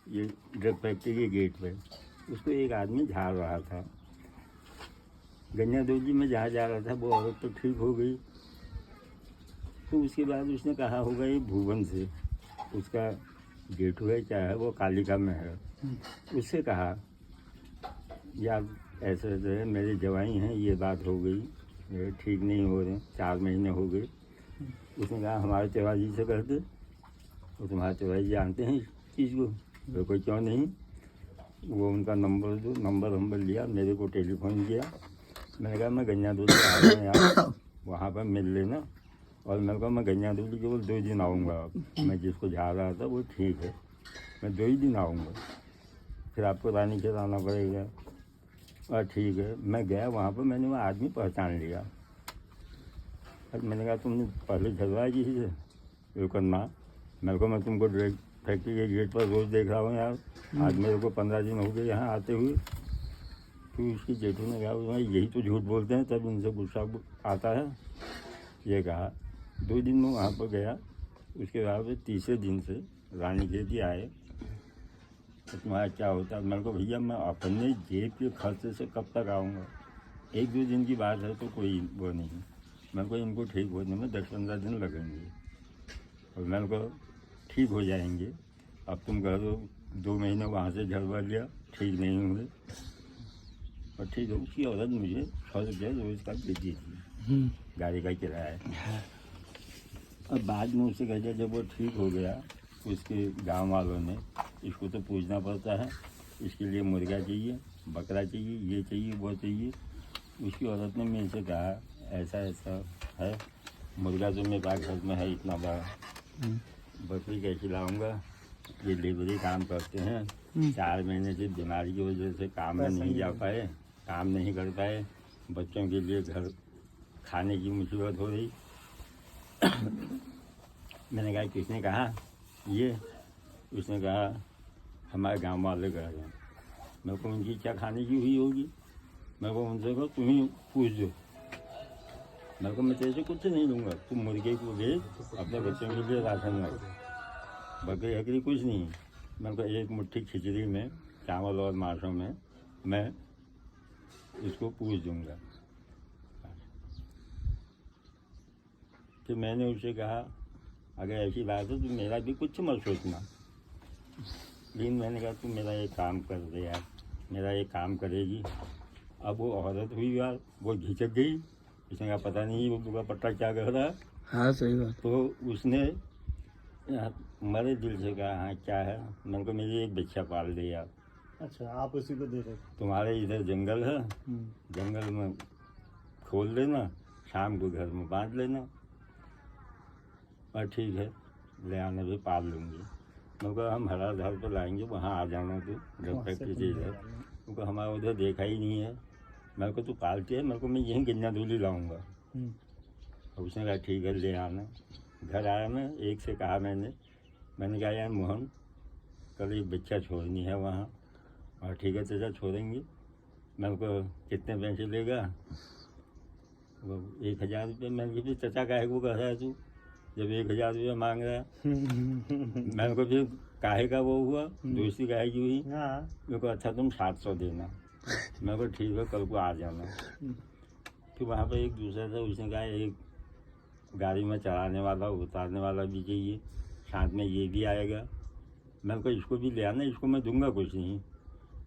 ये drug factory के gate पे, उसको एक आदमी झाड़ रहा था। गन्ना दूजी में जहाँ जा रहा था वो औरत तो ठीक हो गई। तो उसके बाद उसने कहा होगा ये भुवन से, उसका जेठू है क्या है, वो कालिका में है, उससे कहा यार ऐसे ऐसे मेरे जवाई हैं, ये बात हो गई, ये ठीक नहीं हो रहे, 4 महीने हो गए। उसने कहा हमारे तिवारी से कर दे, वो तुम्हारे तिवारी जानते हैं इस चीज़ को, तो कोई क्यों नहीं। वो उनका नंबर दो, नंबर लिया, मेरे को टेलीफोन किया। मैंने कहा मैं गन्ना दूली आ रहा हूँ यार, वहाँ पर मिल लेना। और मैंने कहा मैं गन्ना दूली केवल 2 दिन आऊँगा, मैं जिसको जा रहा था वो ठीक है, मैं 2 ही दिन आऊँगा, फिर आपको रानीखेत आना पड़ेगा। और ठीक है, मैं गया वहाँ पर, मैंने वो आदमी पहचान लिया। अब मैंने कहा तुमने पहले झगड़ा किसी से, वो करना। मेरे को मैं तुमको ड्रग फैक्ट्री के गेट पर रोज़ देख रहा हूँ यार, आज मेरे को 15 दिन हो गए यहाँ आते हुए। तो उसकी जेठू ने कहा भाई यही तो झूठ बोलते हैं, तब इनसे गुस्सा आता है। ये कहा 2 दिन में वहाँ पर गया। उसके बाद तीसरे दिन से रानीखेत ही आए, तो तुम्हारा क्या होता है। मेरे को भैया मैं अपने जेब के खर्चे से कब तक आऊँगा, 1-2 दिन की बात है तो कोई वो नहीं। मेरे को इनको ठीक होने में 10-15 दिन लगेंगे और मेरे को ठीक हो जाएंगे। अब तुम कह दो 2 महीने वहाँ से झड़वा लिया, ठीक नहीं होंगे। और ठीक है, उसकी औरत मुझे 100 रुपये रोज़ का देती थी, गाड़ी का किराया। अब बाद में उससे कहते जब वो ठीक हो गया, उसके गांव वालों ने, इसको तो पूछना पड़ता है, इसके लिए मुर्गा चाहिए, बकरा चाहिए, ये चाहिए, वो चाहिए। उसकी औरत ने मेरे से कहा ऐसा ऐसा है, मुर्गा तो मेरे पास घर में है इतना बड़ा, बकरी कैसे लाऊंगा, ये लेबरी काम करते हैं, 4 महीने से बीमारी की वजह से काम में नहीं जा पाए, काम नहीं कर पाए, बच्चों के लिए घर खाने की मुसीबत हो रही। मैंने कहा किसने कहा ये, उसने कहा हमारे गांव वाले कह रहे हैं। मेरे को उनकी क्या खाने की हुई होगी, मेरे को उनसे कहो तुम ही पूछ दो। मेरे को मैं तेरे से कुछ नहीं लूँगा, तुम मुर्गे को भेज, अपने बच्चों के लिए राशन रख, बकरी हकरी कुछ नहीं। मेरे को एक मुट्ठी खिचड़ी में, चावल और मांसों में मैं इसको पूछ दूँगा। फिर मैंने उससे कहा अगर ऐसी बात है तो मेरा भी कुछ मत सोचना। लेकिन मैंने कहा तू मेरा एक काम कर दे यार, मेरा एक काम करेगी। अब वो औरत हुई यार, वो झिझक गई, उसने कहा पता नहीं वो दुआ पट्टा क्या कह रहा है। हाँ सही बात। तो उसने मरे दिल से कहा हाँ क्या है। मैंने को मेरी एक बच्चा पाल दे यार। अच्छा, आप उसी को दे रहे? तुम्हारे इधर जंगल है, जंगल में खोल देना, शाम को घर में बांध लेना। और ठीक है, ले आने भी पाल लूँगी। मगर हम हरा घर तो लाएंगे, वहाँ आ जाना तू घर पे किसी इधर, क्योंकि हमारा उधर देखा ही नहीं है। मेरे को तू पालती है, मेरे को मैं यहीं गन्ना दूली लाऊँगा। और उसने कहा ठीक है ले आना। घर आया मैं, एक से कहा मैंने कहा यार मोहन कल एक बच्चा छोड़नी है वहाँ। और ठीक है चाचा छोड़ेंगे। मेरे को कितने पैसे लेगा, वो 1000 रुपये। मैंने कहा चाचा काहे को कह रहा है तू, जब 1000 रुपये मांग रहा है। मैंने को फिर काहे का वो हुआ, दोस्ती काहे की हुई। मेरे को अच्छा तुम 700 देना। मेरे को ठीक है कल को आ जाना। फिर वहाँ पर एक दूसरा था, उसने कहा एक गाड़ी में चढ़ाने वाला उतारने वाला भी चाहिए, साथ में ये भी आएगा। मैंने को इसको भी ले आना, इसको मैं दूंगा कुछ नहीं,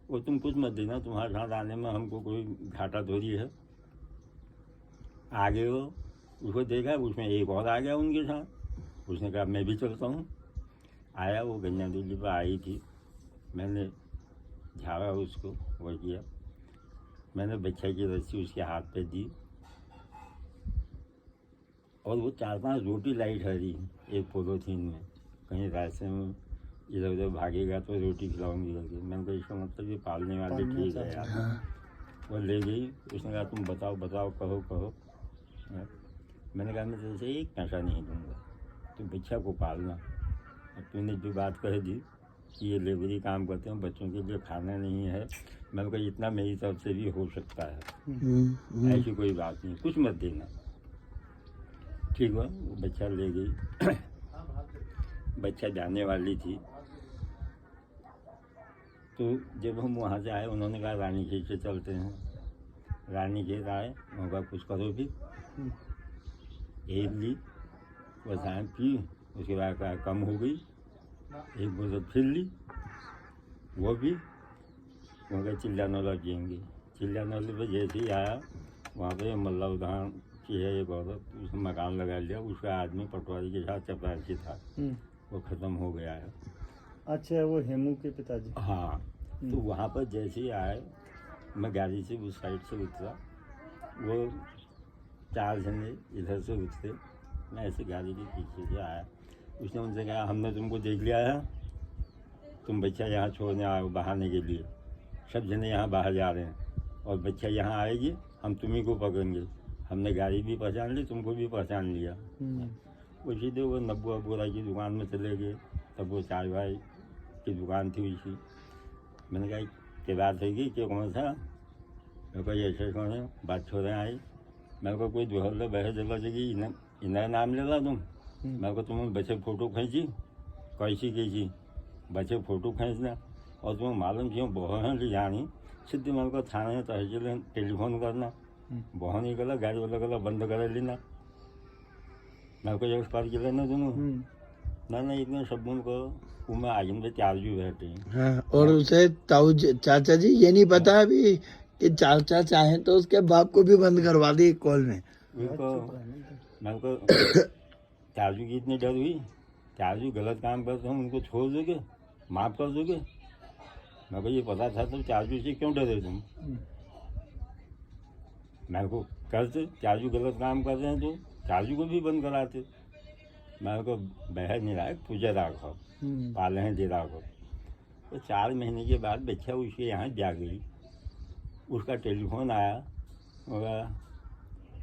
वो तुम कुछ मत देना, तुम्हारे साथ आने में हमको कोई घाटा थोड़ी है। आगे वो उसको देखा, उसमें एक और आ गया उनके साथ। उसने कहा मैं भी चलता हूँ। आया, वो गन्ना दूली पर आई थी, मैंने झाड़ा उसको, वो किया, मैंने बच्चा की रस्सी उसके हाथ पे दी और वो 4-5 रोटी लाई ठहरी एक पॉलीथीन में, कहीं रास्ते में इधर उधर भागेगा तो रोटी खिलाऊंगी करके। मैंने कहा इसका मतलब ये पालने वाले ठीक है यार। वो ले गई, उसने कहा तुम बताओ कहो। मैंने कहा मैं तुझसे एक पैसा नहीं दूंगा, तो बच्चा को पालना। अब तूने जो बात कह दी कि ये लेबरी काम करते हैं, बच्चों के लिए खाना नहीं है, मैंने कहा इतना मेरी तरफ से भी हो सकता है, ऐसी कोई बात नहीं, कुछ मत देना। ठीक हुआ, वो बच्चा ले गई। बच्चा जाने वाली थी, तो जब हम वहाँ से आए उन्होंने कहा रानीखेत से चलते हैं। रानीखेत आए, वहाँ का कुछ करो भी एक ली वसाएँ पी, उसके बाद कहा कम हो गई, एक बोतल फिर ली वो भी, वहाँ का चिल्ला नौला पियेंगे। चिल्ला नौले पर जैसे ही आया वहाँ पे मल्ला उदाहरण की है एक औरत, उसने मकान लगा लिया, उसका आदमी पटवारी के साथ चपरासी था, वो ख़त्म हो गया है। अच्छा, वो हेमू के पिताजी। हाँ, तो वहाँ पर जैसे ही आए मैं गाड़ी से उस साइड से उतरा, वो 4 जने इधर से उतरे, मैं ऐसे गाड़ी के पीछे से आया। उसने उनसे कहा हमने तुमको देख लिया है, तुम बच्चा यहाँ छोड़ने आओ बहाने के लिए, सब जने यहाँ बाहर जा रहे हैं और बच्चा यहाँ आएगी हम तुम्ही को पकड़ेंगे। हमने गाड़ी भी पहचान ली, तुमको भी पहचान लिया। वो सीधे वो नब्बू अबूरा की दुकान में चले गए। तब वो 4 भाई की दुकान थी उसकी। मैंने कहा क्या बात है कि कौन सा? मेरे को ऐसे कौन है बात छोड़े आई। मेरे को कोई दुहल बहस जला जगी इन्हें नाम ले ला तुम। मेरे को तुम बच्चे फ़ोटो खींची कैसी बच्चे फ़ोटो खींचना और तुम्हें मालूम क्यों बहन ले जानी सीधे मेरे को थाने तहसील टेलीफोन करना, बहन ही गला गाड़ी वाला गला बंद कर लेना, मेरे को एक पार के लेना तुम्हें ना इतने सब को मैं आगे में त्यार भी बैठे हैं। हाँ, और उसे ताऊ चाचा जी ये नहीं पता अभी कि चाचा चाहे तो उसके बाप को भी बंद करवा दे कॉल में। उनको मेरे को चाचू की इतनी डर हुई, चाचू गलत काम करते हम उनको छोड़ दोगे, माफ़ कर दोगे? मेरे को ये पता था तो चाचू से क्यों डरे तुम? मेरे को करते चाचू गलत काम कर रहे हैं तो चाचू को भी बंद कराते। मेरे को बहर नहीं रहा पूजा राखो पाले हैं दे राखो। तो 4 महीने के बाद बच्चा उसके यहाँ जा गई, उसका टेलीफोन आया,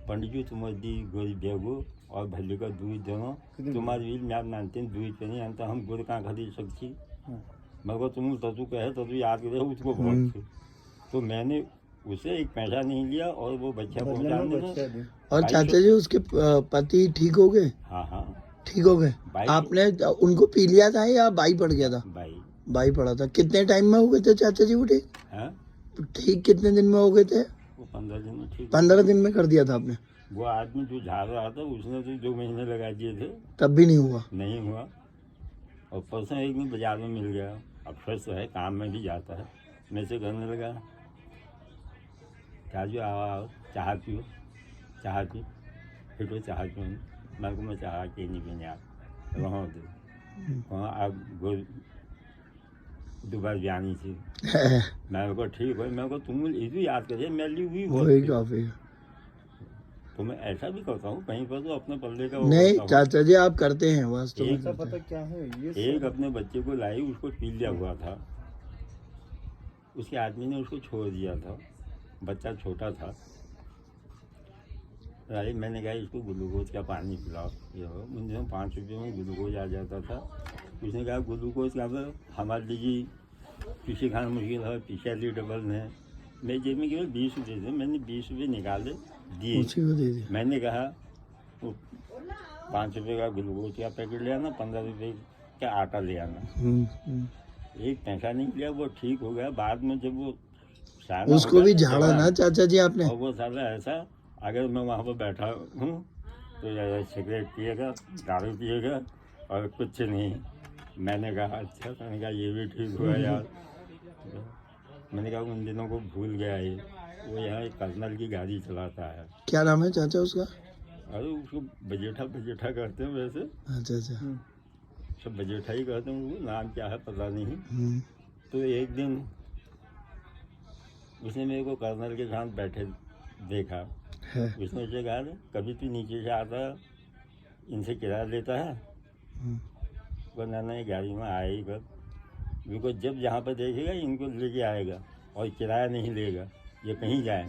पंडित जी तुम्हारी दी गोली बेगो और भल्ली का दूध दोनों तुम्हारी भी मैं मानते हैं दूध पे नहीं अंतर हम गुड़ कहाँ खरीद सकती। मेरे को तुम तू कहे तो तू याद करे उसको बहुत। तो मैंने उसे एक पैसा नहीं लिया और वो बच्चा पहुँचाने में। और चाचा जी उसके पति ठीक हो गए? हाँ ठीक हो गए। आपने उनको पी लिया था या बाई पड़ गया था? बाई पड़ा था। कितने टाइम में हो गए थे चाचा जी वो ठीक? ठीक कितने दिन में हो गए थे? वो 15 दिन में ठीक। 15 दिन में कर दिया था आपने? वो आदमी जो झाड़ रहा था उसने तो 2 महीने लगा दिए थे, तब भी नहीं हुआ? नहीं हुआ। और परसों एक दिन बाजार में मिल गया, अब फ्रेश है काम में भी जाता है, मैं से कहने लगा चाचू आओ चाह पियो, चाह पी फिर तो चाह पियो। मेरे को मैं चाह के नहीं पीने आप वहाँ दे वहाँ आप दोबारा जानी थी। मेरे को ठीक है, मेरे को तुम इसी याद करिए मेरी हुई वही काफी। तो मैं ऐसा भी करता हूँ कहीं पर तो अपने पल्ले का नहीं चाचा जी आप करते हैं वास्तव में। पता क्या है ये एक अपने बच्चे को लाई, उसको पी लिया हुआ था, उसके आदमी ने उसको छोड़ दिया था, बच्चा छोटा था। अरे मैंने कहा इसको ग्लूकोज का पानी पिलाओ, ये हो मुझे 5 रुपये में ग्लूकोज आ जाता था। उसने कहा ग्लूकोज का हमारे लिए पीछे खाना मुश्किल है, पीछे ली डबल है। मेरे जेब में केवल 20 रुपये थे, मैंने 20 रुपये निकाले दिए। मैंने कहा वो 5 रुपये का ग्लूकोज का पैकेट ले आना, 15 रुपये का आटा ले आना। एक पैसा नहीं लिया, वो ठीक हो गया। बाद में जब वो उसको भी झाड़ा ना चाचा जी आपने? और वो साला ऐसा, अगर मैं वहाँ पर बैठा हूँ तो सिगरेट पिएगा, दारू पिएगा और कुछ नहीं। मैंने कहा अच्छा, मैंने कहा ये भी ठीक हुआ यार। मैंने कहा उन दिनों को भूल गया ये। वो यहाँ एक कर्नल की गाड़ी चलाता है। क्या नाम है चाचा उसका? अरे उसको बजेठा करते हैं वैसे। अच्छा सब बजेठा ही कहते हैं, वो नाम क्या है पता नहीं। तो एक दिन उसने मेरे को कर्नल के साथ बैठे देखा। उसने मुझे कहा कभी तू नीचे से आता इनसे किराया लेता है? वो ना ये गाड़ी में आए बस, बिल्कुल जब जहाँ पर देखेगा इनको लेके आएगा और किराया नहीं लेगा, ये कहीं जाए।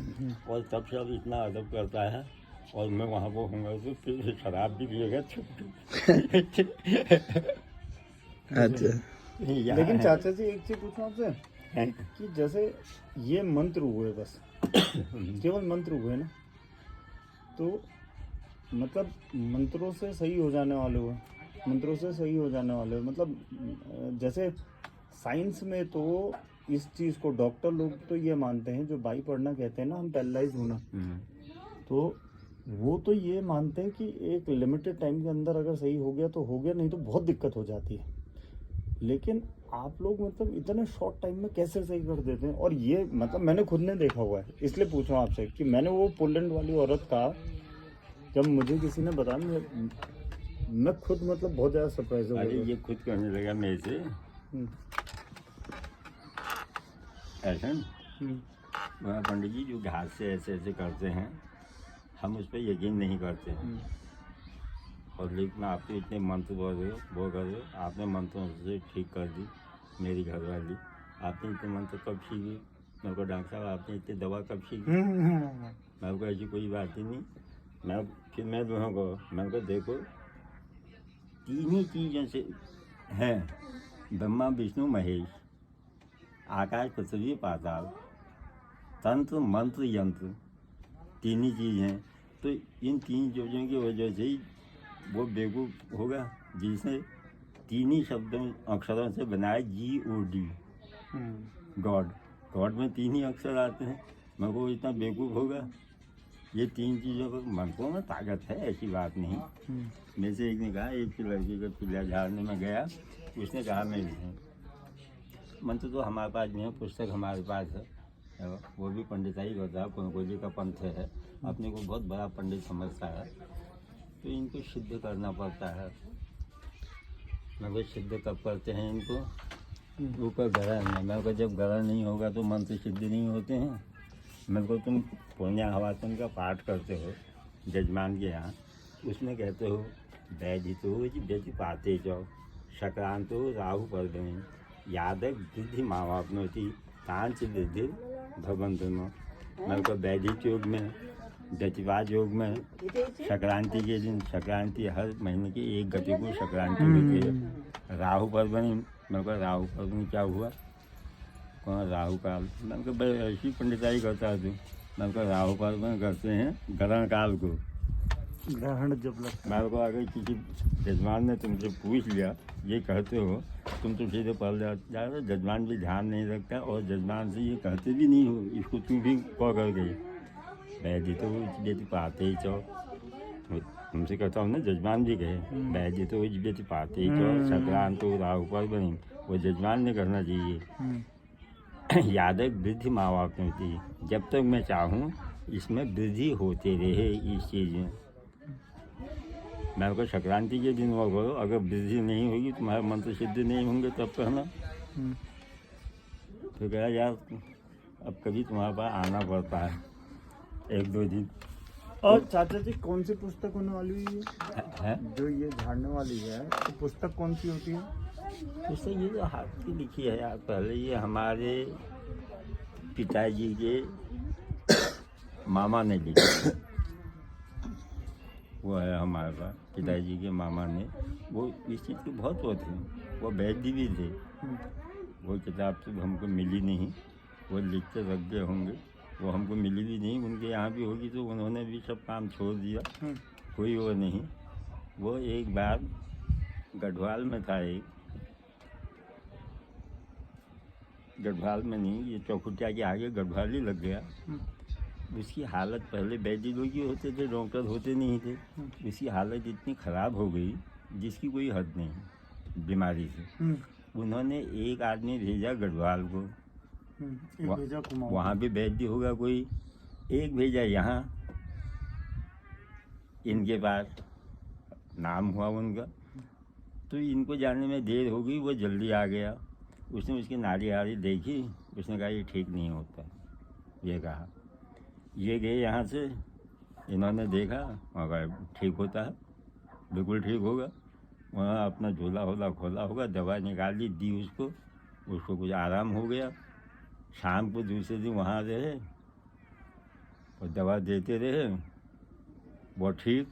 और तब से अब इतना अदब करता है, और मैं वहाँ पर होऊंगा तो फिर शराब भी पिएगा छुट्टी। अच्छा लेकिन चाचा जी एक चीज पूछूं आपसे कि जैसे ये मंत्र हुए, बस केवल मंत्र हुए ना, तो मतलब मंत्रों से सही हो जाने वाले हुए, मंत्रों से सही हो जाने वाले, मतलब जैसे साइंस में तो इस चीज को डॉक्टर लोग तो ये मानते हैं, जो बाई पढ़ना कहते हैं ना हम, पैरालाइज होना, तो वो तो ये मानते हैं कि एक लिमिटेड टाइम के अंदर अगर सही हो गया तो हो गया, नहीं तो बहुत दिक्कत हो जाती है। लेकिन आप लोग मतलब इतने शॉर्ट टाइम में कैसे सही कर देते हैं? और ये मतलब मैंने खुद ने देखा हुआ है, इसलिए पूछ रहा हूँ आपसे कि मैंने वो पोलैंड वाली औरत का जब मुझे किसी ने बताया, मैं खुद मतलब बहुत ज़्यादा सरप्राइज हो अरे गया। ये खुद कहने लगा मेरे से, ऐसा वह पंडित जी जो घास से ऐसे ऐसे करते हैं, हम उस पर यकीन नहीं करते हैं। और लेकिन आप तो इतने मंत्र बोल रहे हो, वो कर रहे हो, आपने मंत्रों से ठीक कर दी मेरी घरवाली। आपने इतने मंत्र कब सीखी? मेरे को डॉक्टर साहब आपने इतनी दवा कब सीखी? मेरे को ऐसी कोई बात ही नहीं। मैं दोनों को मैंने को देखो, तीन ही चीज़ों से हैं, ब्रह्मा विष्णु महेश, आकाश पृथ्वी पाताल, तंत्र मंत्र यंत्र, तीन ही चीज़ हैं। तो इन तीन चीज़ों की वजह से ही वो बेवकूफ़ होगा जिसने तीन ही शब्दों अक्षरों से बनाया GOD, गॉड। गॉड में तीन ही अक्षर आते हैं, मैं को इतना बेवकूफ़ होगा? ये तीन चीज़ों को मंत्रों में ताकत है, ऐसी बात नहीं। मेरे से एक ने कहा, एक लड़की का पिल्ला झाड़ने में गया, उसने कहा मेरे से मंत्र तो हमारे पास नहीं है, पुस्तक हमारे पास है, वो भी पंडिताई करता है, कनकोजी का पंथ है, अपने को बहुत बड़ा पंडित समझता है, तो इनको सिद्ध करना पड़ता है। मगर सिद्ध कब करते हैं इनको? ऊपर ग्रहण है। मेरे को जब ग्रहण नहीं होगा तो मंत्र सिद्ध नहीं होते हैं। मेरे को तुम पुण्य हवासन का पाठ करते हो जजमान के यहाँ, उसमें कहते हो वैदितो व्यति पाते चौ सक्रांतो राहु पर्वणि यादव वृद्धि मावापनोति तांच वृद्धि भवंतनो। मेरे को वैदिक योग में, व्यतिवाद योग में संक्रांति के दिन, संक्रांति हर महीने की एक गति को संक्रांति होती है। राहु पर्वणि, मेरे को राहु पर्वणि क्या हुआ? कौन राहु काल? मैंने को ऐसी पंडिताई करता है तू। मैंने को राहु पर्वणि करते हैं ग्रहण काल को। ग्रहण जब लगता मेरे को अगर किसी जजमान ने तुमसे पूछ लिया, ये कहते हो, तुम तो सीधे पढ़ जाओ, जजमान भी ध्यान नहीं रखता और जजमान से ये कहते भी नहीं हो, इसको तुम भी कह कर गई वैदितो व्यति पाते चौ। तुमसे कहता हूँ ना, जजमान भी कहे वैदितो व्यति पाते चौ सक्रांतो राहु पर्वणि, वो जजमान ने करना चाहिए। यादव वृद्धि मावाप होती है, जब तक मैं चाहूँ इसमें वृद्धि होते रहे इस चीज़ में। मेरे को संक्रांति के दिन वो करो, अगर वृद्धि नहीं होगी, तुम्हारे मंत्र सिद्ध नहीं होंगे तब कहना। तो कहा यार अब कभी तुम्हारे पास आना पड़ता है एक दो दिन। और चाचा जी कौन सी पुस्तक होने वाली है? जो ये झाड़ने वाली है, तो पुस्तक कौन सी होती है? पुस्तक ये जो हाथ की लिखी है यार, पहले ये हमारे पिताजी के मामा ने लिखी, वो है हमारे पास पिताजी के मामा ने। वो इस चीज़ के बहुत वो थे, वो वैद्य भी थे। वो किताब तो हमको मिली नहीं, वो लिखते रख गए होंगे, वो हमको मिली भी नहीं। उनके यहाँ भी होगी तो उन्होंने भी सब काम छोड़ दिया, कोई वो नहीं। वो एक बार गढ़वाल में था, एक गढ़वाल में नहीं, ये चौखुटिया के आगे गढ़वाल ही लग गया। उसकी हालत, पहले वैद्य लोग ही होते थे, डॉक्टर होते नहीं थे। उसकी हालत इतनी ख़राब हो गई जिसकी कोई हद नहीं बीमारी से। उन्होंने एक आदमी भेजा गढ़वाल को, वहाँ भी वैद्य होगा कोई, एक भेजा यहाँ इनके पास, नाम हुआ उनका। तो इनको जाने में देर हो गई, वो जल्दी आ गया। उसने उसकी नाड़ी आड़ी देखी, उसने कहा ये ठीक नहीं होता, ये कहा। ये गए यहाँ से, इन्होंने देखा, मगर ठीक होता है, बिल्कुल ठीक होगा। वहाँ अपना झोला होला खोला होगा, दवा निकाली, दी उसको कुछ आराम हो गया। शाम को दूसरे दिन वहाँ रहे और दवा देते रहे, वो ठीक।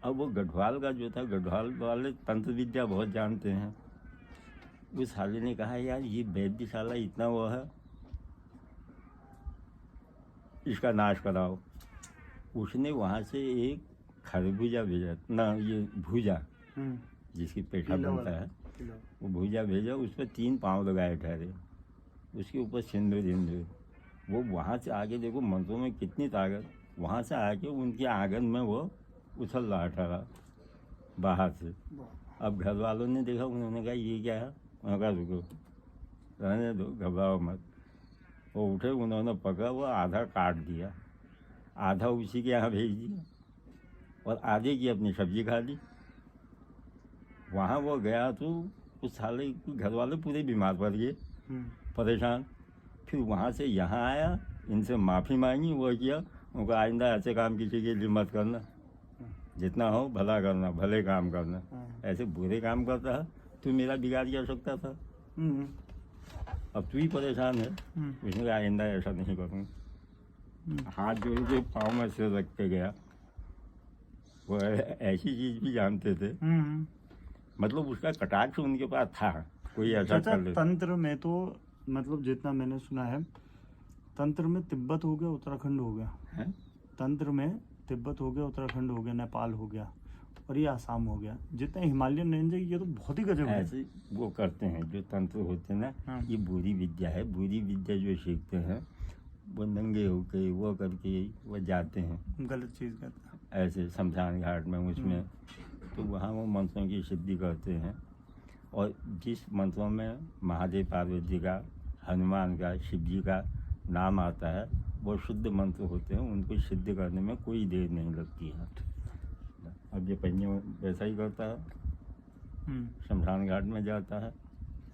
अब वो गढ़वाल का जो था, गढ़वाल वाले तंत्र विद्या बहुत जानते हैं। उस साले ने कहा यार ये वैद्यशाला इतना वो है, इसका नाश कराओ। उसने वहाँ से एक खरबूजा भेजा ना, ये भूजा जिसकी पेठा बनता है, वो भूजा भेजा। उस पर 3 पाँव लगाए ठहरे, उसके ऊपर सिंदूर हिंदूर, वो वहाँ से आके देखो मंत्रों में कितनी ताकत, वहाँ से आके उनके आंगन में वो उछल रहा था बाहर से। अब घर वालों ने देखा, उन्होंने कहा ये क्या है, उन्होंने कहा रुको रहने दो, घबराओ मत। वो उठे, उन्होंने पकड़ा, वो आधा काट दिया, आधा उसी के यहाँ भेज दिया और आधे की अपनी सब्जी खा ली। वहाँ वो गया तो उस साले के घर वाले पूरे बीमार पड़ गए, परेशान। फिर वहाँ से यहाँ आया, इनसे माफ़ी मांगी, वो किया, उनको आइंदा ऐसे काम किसी के लिए मत करना, जितना हो भला करना, भले काम करना, ऐसे बुरे काम करता है तू मेरा बिगाड़ क्या सकता था, अब तू ही परेशान है। उसने कहा आइंदा ऐसा नहीं करूँगा। हाथ जोड़ के पाँव में सिर रख के गया। वो ऐसी चीज भी जानते थे, मतलब उसका कटाक्ष उनके पास था, कोई ऐसा कर ले। तंत्र में तो मतलब जितना मैंने सुना है, तंत्र में तिब्बत हो गया, उत्तराखंड हो गया है? तंत्र में तिब्बत हो गया, उत्तराखंड हो गया, नेपाल हो गया और ये आसाम हो गया। जितने हिमालयन रेंज है ये तो बहुत ही गजब है। ऐसे वो करते हैं जो तंत्र होते हैं ना, ये बुरी विद्या है। बुरी विद्या जो सीखते हैं वो नंगे होके वो करके वो जाते हैं, गलत चीज करते हैं ऐसे शमशान घाट में, उसमें तो वहाँ वो मंत्रों की सिद्धि करते हैं। और जिस मंत्रों में महादेव पार्वती का, हनुमान का, शिव जी का नाम आता है, वो शुद्ध मंत्र होते हैं, उनको सिद्ध करने में कोई देर नहीं लगती है। अब ये पहिए वैसा ही करता है, शमशान घाट में जाता है।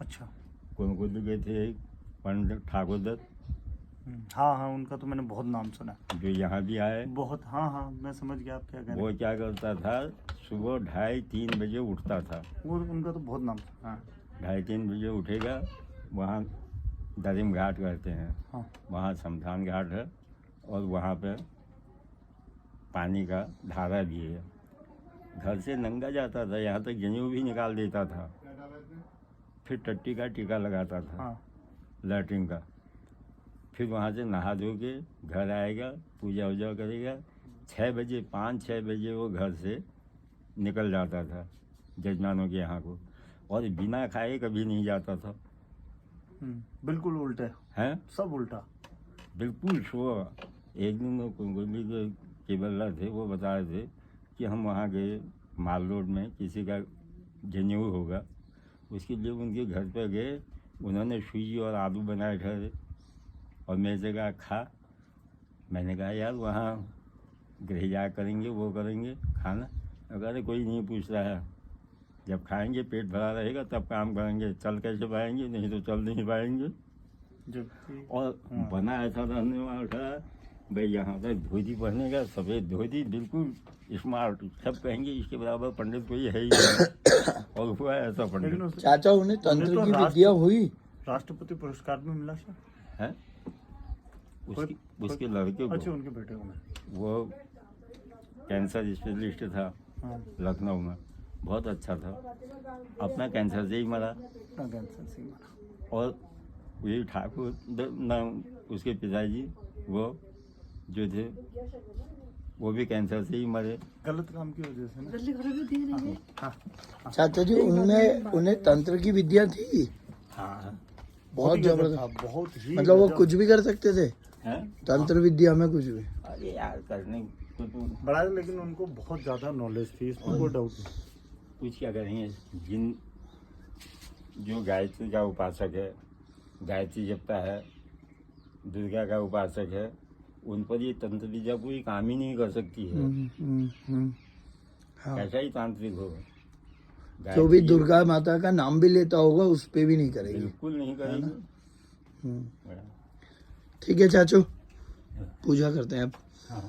अच्छा, कौन को गए थे, एक पंडित ठाकुर दत्त, हाँ हाँ, उनका तो मैंने बहुत नाम सुना, जो यहाँ भी आए बहुत। हाँ हाँ, मैं समझ गया आप क्या कह रहे हैं। वो क्या करता था, सुबह 2:30-3 बजे उठता था। वो उनका तो बहुत नाम सुना। हाँ 2:30-3 बजे उठेगा, वहाँ दरिम घाट कहते हैं, हाँ वहाँ शमशान घाट है और वहाँ पे पानी का धारा भी है। घर से नंगा जाता था, यहाँ तक जनेऊ भी निकाल देता था, फिर टट्टी का टीका लगाता था, हाँ लैट्रिन का। फिर वहाँ से नहा धो के घर आएगा, पूजा वूजा करेगा। 6 बजे 5-6 बजे वो घर से निकल जाता था जजमानों के यहाँ को, और बिना खाए कभी नहीं जाता था। बिल्कुल उल्टे हैं, सब उल्टा, बिल्कुल सुबह। एक दिन वो कुंगली के केबल्ला थे, वो बता रहे थे कि हम वहाँ गए माल रोड में, किसी का जनेऊ होगा, उसके लिए उनके घर पर गए। उन्होंने सूजी और आलू बनाए थे और मैं से कहा खा। मैंने कहा यार वहाँ गृहया करेंगे, वो करेंगे खाना। अगर कोई नहीं पूछ रहा है, जब खाएंगे पेट भरा रहेगा तब काम करेंगे, चल कैसे पाएंगे, नहीं तो चल नहीं पाएंगे। और बना ऐसा रहने वाला था भाई, यहाँ तक धोती पहने का, सफ़ेद धोती, बिल्कुल स्मार्ट। सब कहेंगे इसके बराबर पंडित कोई है ही नहीं, और हुआ ऐसा पंडित। चाचा उन्हें तंत्र की विद्या हुई, राष्ट्रपति पुरस्कार में मिला है उसके लड़के को। अच्छा, उनके बेटे को। वो कैंसर स्पेशलिस्ट था लखनऊ में, बहुत अच्छा था, अपना कैंसर से ही मरा। और वही ठाकुर नाम उसके पिताजी, वो जो थे वो भी कैंसर से ही मरे, गलत काम की वजह से ना। चाचा जी उनमें उन्हें तंत्र की विद्या थी। हाँ बहुत जबरदस्त, बहुत ही मतलब वो कुछ भी कर सकते थे, है? तंत्र विद्या में कुछ भी। अरे यार करने को तो बड़ा, लेकिन उनको बहुत ज्यादा नॉलेज थी, इसमें कोई डाउट नहीं। कुछ क्या करेंगे। जिन जो गायत्री का उपासक है, गायत्री जपता है, दुर्गा का उपासक है, उन पर ये तंत्र विद्या कोई काम ही नहीं कर सकती है। हाँ। कैसा ही तांत्रिक होगा, जो भी दुर्गा माता का नाम भी लेता होगा उस पे भी नहीं करेगी, बिल्कुल नहीं करेगी। ठीक है चाचू, पूजा करते हैं अब। हाँ